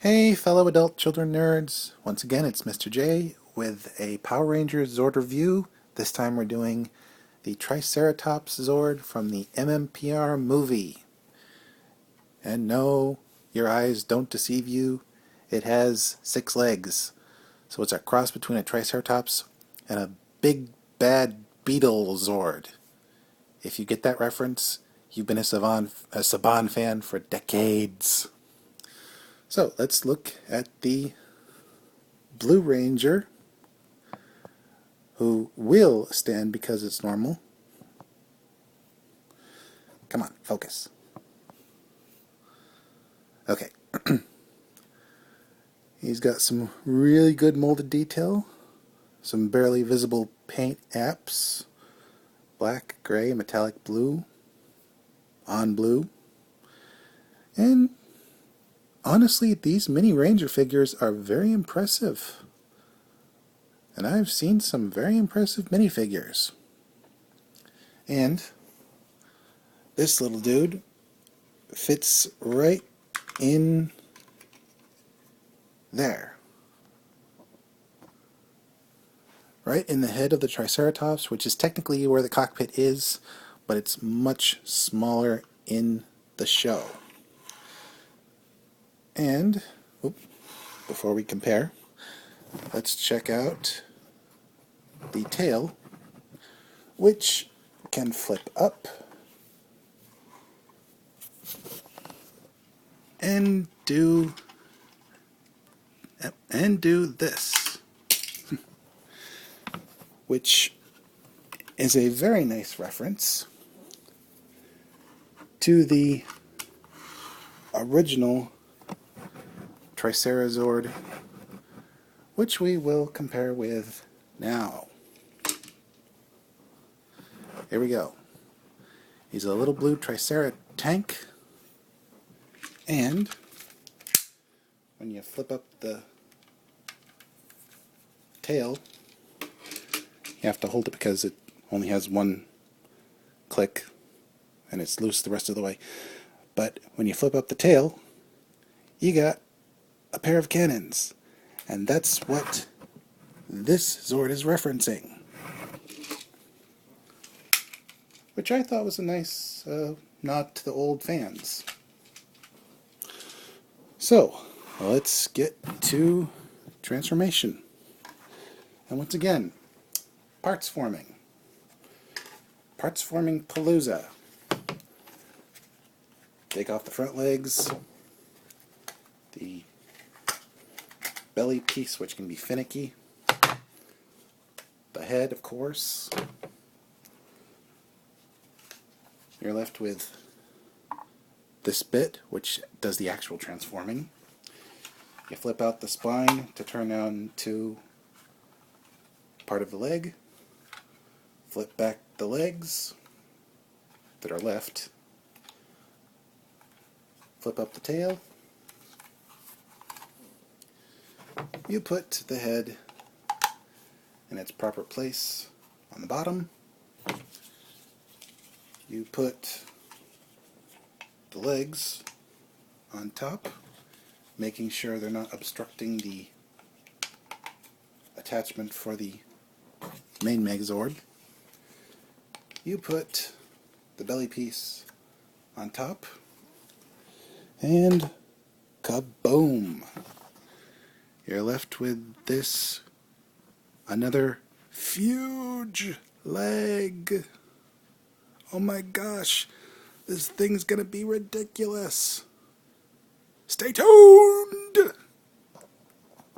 Hey, fellow adult children nerds. Once again, it's Mr. J with a Power Rangers Zord review. This time we're doing the Triceratops Zord from the MMPR movie. And no, your eyes don't deceive you. It has 6 legs. So it's a cross between a Triceratops and a big bad beetle Zord. If you get that reference, you've been a Saban fan for decades. So let's look at the Blue Ranger, who will stand because it's normal. Come on, focus. Okay. He's got some really good molded detail, some barely visible paint apps, black, gray, metallic blue, on blue, and honestly, these mini Ranger figures are very impressive. And I've seen some very impressive minifigures. And this little dude fits right in there. Right in the head of the Triceratops, which is technically where the cockpit is, but it's much smaller in the show. And, before we compare, let's check out the tail, which can flip up and do this, which is a very nice reference to the original Tricerazord, which we will compare with now. Here we go. He's a little blue Triceratops, and when you flip up the tail, you have to hold it because it only has one click and it's loose the rest of the way. But when you flip up the tail, you got a pair of cannons, and that's what this Zord is referencing, which I thought was a nice nod to the old fans. So let's get to transformation. And once again, parts forming. Parts forming palooza. Take off the front legs, the belly piece, which can be finicky, the head, of course. You're left with this bit, which does the actual transforming. You flip out the spine to turn on to part of the leg, flip back the legs that are left, flip up the tail, you put the head in its proper place on the bottom, you put the legs on top, making sure they're not obstructing the attachment for the main Megazord. You put the belly piece on top, and kaboom! You're left with this, another huge leg. Oh my gosh, this thing's gonna be ridiculous. Stay tuned!